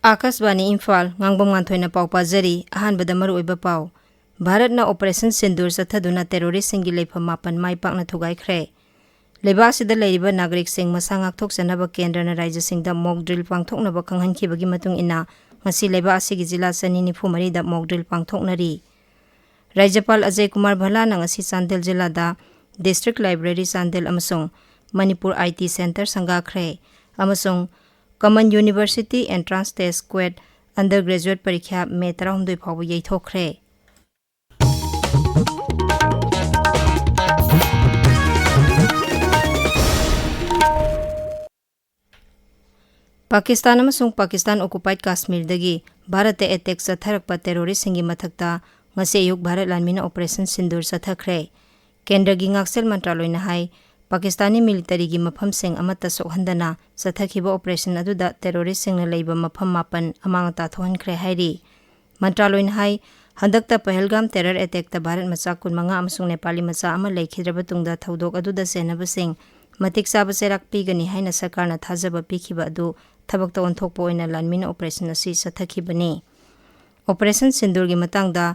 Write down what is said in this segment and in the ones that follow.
Akashvani Imphal Ngangbam Nganthoi पाव पाजरी अहानबदा मरुओइबा पाव भारतना operation सिंदूर चथदुना terrorist सिंगी लेफम मापन माई पाकना थुगाइख्रे लेबासिदा लेरिबा नागरिक सिंग मसा ngakthoksanaba केंद्रना राज्य सिंगदा मॉक ड्रिल पांगथोकनबा खंगहनखिबगी मतुंग इना ngasi लेबा असिगी जिला सनी निफुमरी दा मॉक ड्रिल पांगथोकनरी राज्यपाल अजय कुमार भलाना ngasi चांदेल जिलादा डिस्ट्रिक्ट लाइब्रेरी चांदेल अमसोंग मणिपुर IT सेंटर संगाख्रे अमसोंग common university entrance test CUET under graduate परीक्षा मे 13 फाव यैथोख्रे पाकिस्तान अमसोंग पाकिस्तान ऑक्युपाइड कश्मीर दगी भारत अटैक चथरकपा टेरोरिस्ट सिंगी मथक्ता ngase युग भारत लानमिना ऑपरेशन सिंदूर चथख्रे केंद्र गी ngaksil मंत्रालयना हाई पाकिस्तानी मिलिटरी की मफम सिंग अमता सोहंदना चथखिबा ऑपरेशन अदुदा टेरोरिस्ट सिंगना लेबा मफम मापन अमांग ताथोहनख्रे हाइरी मंत्रालयना हाई हंदकता पहलगाम टेरर अटैक ता भारत मचा कुनमंगा अमसोंग नेपाली मचा अमा लेखिद्रबा तुंगदा थौदोक अदुदा सेनबा सिंग मतिक साबा सेराक पीगनी हाइना सरकारना थाजबा पिखिबा अदु थबकता ओंथोकपा ओइना लानमिना ऑपरेशन असि चथखिबनी ऑपरेशन सिंदूर की मतंगदा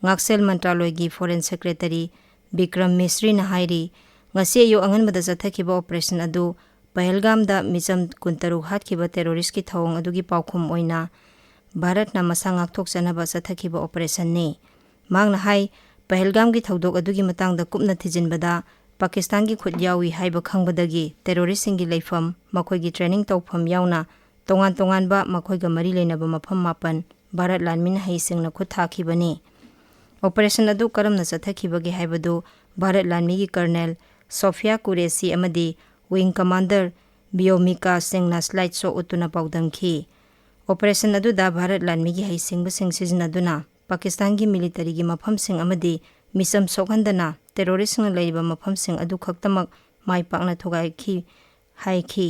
ngaksil मंत्रालय की फॉरेन सेक्रेटरी विक्रम मिश्री ना हाइरी ngasi ayo anganbada chathakhiba operation adu pahelgamda micham kuntaru hatkhiba terrorist ki thawong adugi paukhum oina bharatna masa ngakthoksanaba chathakhiba operation ni mangna hai pahelgam gi thodok adugi matangda kupna thijinbada pakistan gi khutyawi haiba khangbadagi terrorist singi leifam makhoi gi training tawpham yauna tongan tongan ba makhoi ga mari leinaba mafam mapan bharat lanmin hai singna khuthakhibani operation adu karamna chathakhiba gi haibadu bharat lanmi gi colonel Sofia Qureshi अमदी wing commander Vyomika सिंगना slide show उतुना पाउदमखी operation अदुदा भारत लानमी की हैसिंग सिंग सिजनदुना पाकिस्तान की military की मफम सिंग अमदी मिसम सोखंदना टेरोरिस्ट न लेबा मफम सिंग अदु खक्तमक माई पाकना थुगाइखी हाइखी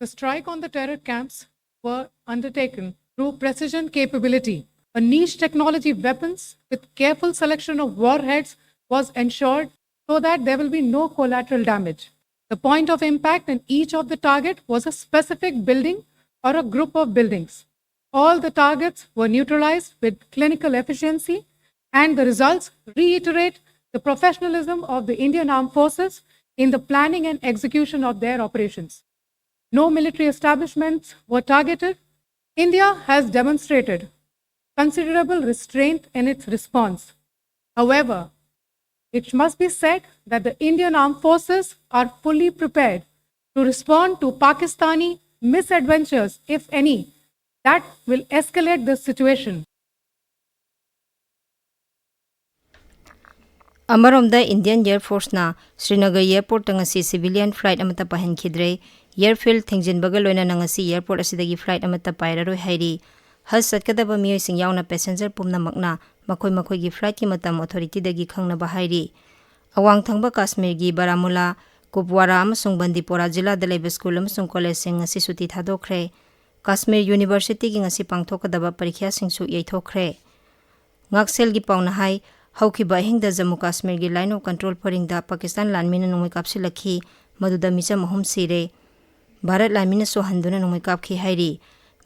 The strike on the terror camps were undertaken through precision capability. A niche technology weapons with careful selection of warheads was ensured so that there will be no collateral damage. The point of impact in each of the target was a specific building or a group of buildings. All the targets were neutralized with clinical efficiency, and the results reiterate the professionalism of the Indian Armed Forces in the planning and execution of their operations. No military establishments were targeted. India has demonstrated considerable restraint in its response. However, it must be said that the Indian Armed Forces are fully prepared to respond to Pakistani misadventures, if any, that will escalate the situation. अमरोमदा Indian air force ना Srinagar airport तंगसी civilian flight अमता पहनखिद्रे airfield थेंजिनबगा लोइना नंगसी airport असिदगी flight अमता पाइररोय हाइरी हज सटकदबा मियोइसिंग यावना पैसेंजर पुमनमकना मखोय मखोयगी फ्लाइट की मतम अथॉरिटी दगी खंगनबा हाइरी अवांग थंगबा काश्मीर की बारामुला कुपवारा अमसुंग बंदीपोरा जिला द लेब स्कूल अमसुंग कॉलेज सिंग ngasi सुती थादोखरे काश्मीर यूनिवर्सिटी की ngasi पांगथोकदबा परीक्षा सिंगसु यैथोखरे ngaksil gi pauna hai haukiba hingda jammu kashmir gi line of control poringda pakistan lanmina nongoi kapsilakhi maduda micha mahum sire bharat lanmina so handuna nongoi kapkhi hairi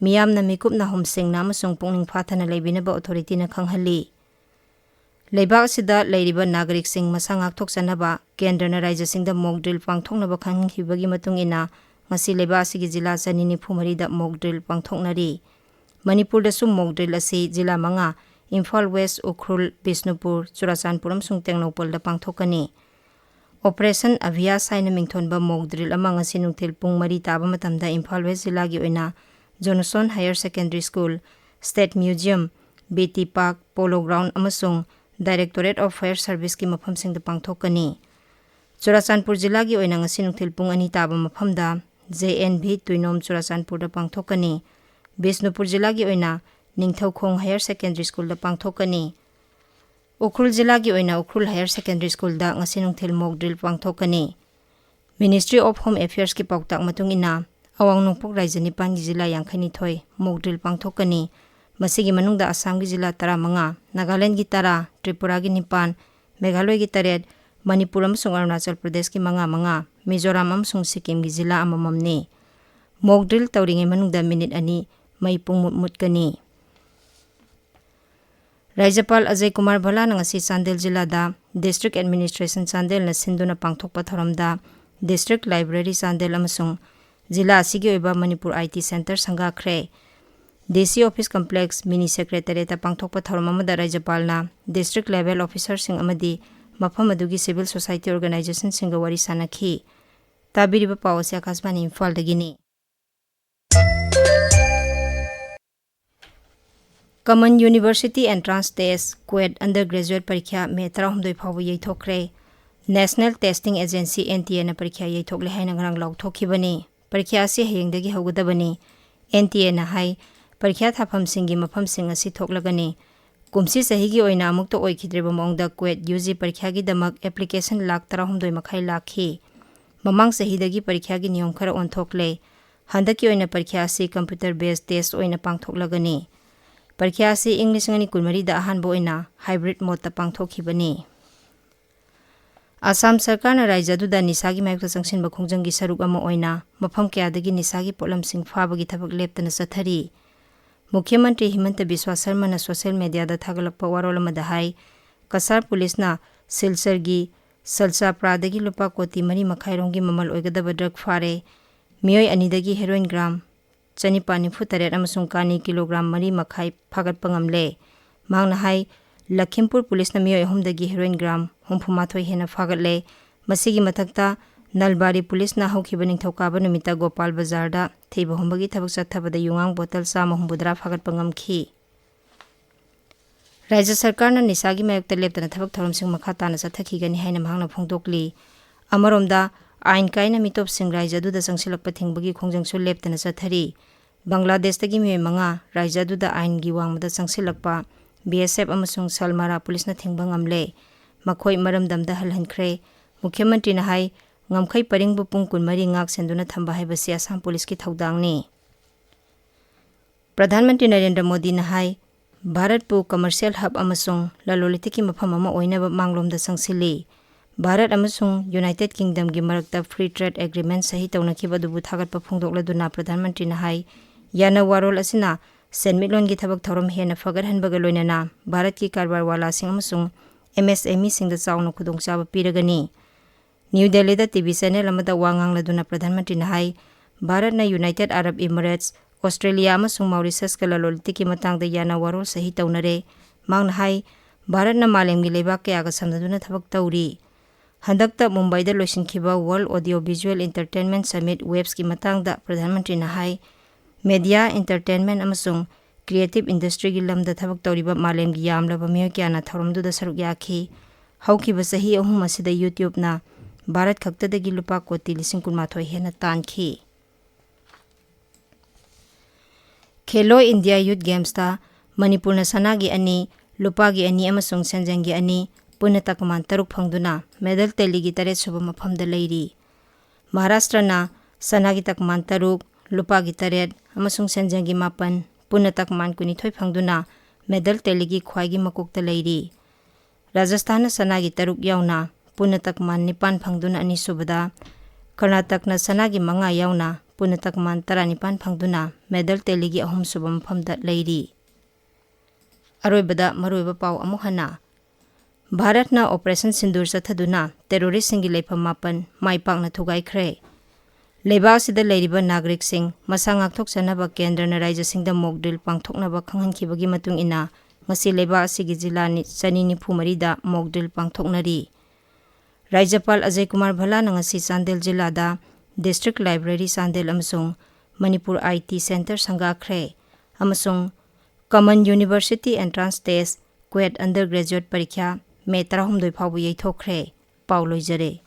miyamna mikupna homseng namasung pungning phathana leibinaba authority na khanghalli लेबाक सिदा लेरिबा नागरिक सिंग मसा ngakthoksanaba केंद्रना राज्य सिंगदा mock drill पांगथोकनबा खंगखिबगी मतुंगिना ngasi लेबा सिगी जिला सनिनि फुमरी दा mock drill पांगथोकनरी Manipur दसु mock drill असि जिला मंगा इम्फाल वेस्ट उखरुल बिष्णुपुर चुराचानपुर अमसुंग टेंगनोपल दा पांगथोकनी ऑपरेशन अभिया साइन मिंगथोनबा मॉक ड्रिल अमा ngasi नुंथिल पुंग मरी ताबा मतमदा इम्फाल वेस्ट जिला गी ओइना Johnson higher secondary school state museum BT park polo ground अमसुंग डायरेक्टोरेट ऑफ फायर सर्विस की मफम सिंग पांगथोकनी चुराचानपुर जिला की ओइना ngasi नुंथिल पुंग अनि ताबा मफमदा JNV तुइनोम चुराचानपुर दा पांगथोकनी बिष्णुपुर जिला की ओइना निंगथौखोंग हायर सेकेंडरी स्कूल दा पांगथोकनी उखरुल जिला की ओइना उखरुल हायर सेकेंडरी स्कूल दा ngasi नुंथिल मॉक ड्रिल पांगथोकनी मिनिस्ट्री ऑफ होम अफेयर्स की पाउताक मतुंगिना अवांग नोंपोक राज्य निपान की जिला यांखनी थोय मॉक ड्रिल पांगथोकनी मसिगी मनुंगदा असम की जिला 15 नागालैंड की 10 त्रिपुरा की 9 मेघालय की 3 मणिपुर अरुणाचल प्रदेश की 5 मिजोराम सिक्किम की जिला अमममनी mock drill tauringai manungda minute ani mai pungmut mutkani. Rajapal Ajay Kumar Bhala ngasi Chandel Jilla da District Administration Chandel na sinduna pangthokpa thoramda District Library Chandel amasung Jilla asigi oiba Manipur IT Center sanga khre. DC Office Complex Mini Secretariat pangthokpa thoram amada Rajapal na District Level Officer sing amadi mafam adugi Civil Society Organization singa wari sanakhi. Tabiriba pawase Akashbani Imphal dagini. Common University Entrance Test QUET Undergraduate Parikya May 13 Phabu Yaithokre. National Testing Agency NTA na parikya yaithokle haina ngarang lauthokibani. Parikya asi hayengdagi haugadabani. NTA na hai parikya thapam singi mafam sing asi thoklagani. Kumsi sahigi oina amukto oikidreba mongda QUET UG parikya gi damak application lakh 13 makhai lakhi. Mamang sahidagi parikya gi niyom khara onthokle. Handaki oina parikya asi computer based test oina pangthoklagani. Parikya si English ngani kulmari da ahanbo oina hybrid mode ta pangthokhibani. Assam Sarkar na Raijadu da nisagi mayukta sangsinba khongjanggi saruk ama oina mafam kayadagi nisagi polam sing fabagi thabak leptana sathari. Mukhyamantri Himanta Biswa Sarma na social media da thagalakpa warolama da hai Kasar Police na Silsargi Salsa Pradagi lupa koti mari makhaironggi mamal oigadaba drug fare miyoi anidagi heroin gram Chanipani futare amasung kani kilogram mari makhai phagat pangamle mangna hai Lakhimpur Police na miyoi homdagi heroin gram hompumathoi hena phagatle masigi mathakta Nalbari Police na haukiba ningthokaba numita Gopal Bazar da theiba hombagi thabak chathabada yungang bottle sa mahumbudra phagat pangamkhi. Rajya Sarkar na nisagi mayukta leptana thabak thoramsing makha tana sathakigani haina mangna phongdokli. Amaromda ain kaina mitop sing Rajadu da sangsilakpa thingbagi khongjangsu leptana sathari. Bangladesh tagi miyoi manga Rajadu da ain gi wangmada sangsilakpa BSF amasung Salmara Police na thingba ngamle. Makhoi maramdamda halhankhre. Mukhyamantri na hai ngamkhai paringbu pung kunmari ngak senduna thamba haibasi Assam Police ki thaudangni. Pradhan Mantri Narendra Modi na hai Bharat pu commercial hub amasung lalolitiki mafam ama oinaba manglomda sangsili. Bharat amasung United Kingdom gi marakta free trade agreement sahi tawnakiba dubu thagatpa phongdokladuna Pradhan Mantri na hai yana warol asina senmitlon gi thabak thorom hena fagarhanbaga loinana Bharat ki karbar wala sing amasung MSME singda chawna khudongchaba piragani. New Delhi da TV channel amada wangang laduna Pradhan Mantri na hai Bharat na United Arab Emirates Australia amasung Mauritius ka lalolitiki matangda yana warol sahi tawnare mangna hai Bharat na malemgi lebak kaya ga samnaduna thabak tawri. Handakta Mumbai da loisinkhiba World Audio Visual Entertainment Summit Webs ki matangda Pradhan Mantri na hai media entertainment amasung creative industry gi lamda thabak tawriba malemgi yamlaba miyo kyana thoramduda saruk yakhi. Haukiba sahi ahum asida YouTube na Bharat khaktadagi lupa koti 12,000 hena tankhi. Khelo India Youth Games ta Manipur na sanagi ani lupagi ani amasung senjangi ani punatakuman taruk phangduna medal teligi tare suba mafamda leiri. Maharashtra na sanagi takman taruk lupagi taret amasung senjangi mapan punatakuman kunithoi phangduna medal teligi khwaigi makokta leiri. Rajasthan na sanagi taruk yauna punatakuman nipan phangduna ani subada. Karnataka na sanagi manga yauna punatakuman 19 phangduna medal teligi ahum suba mafamda leiri. Aroibada maroiba pau amuk hana. Bharat na Operation Sindur sathaduna terrorist singi leifam mapan maipakna thugaikre. Leibak sida leiriba nagrik sing masa ngakthok sanaba kendra na raija singda mock drill pangthoknaba khanghankhibagi matung ina ngasi leibak asigi jila ni chanini phumari da mock drill pangthoknari. Rajapal Ajay Kumar Bhala na ngasi Chandel Jilla da District Library Chandel amasung Manipur IT Center sangakre amasung Common University Entrance Test QUET Undergraduate Parikya May 13 Phabu yaithokre. Pauloi jare.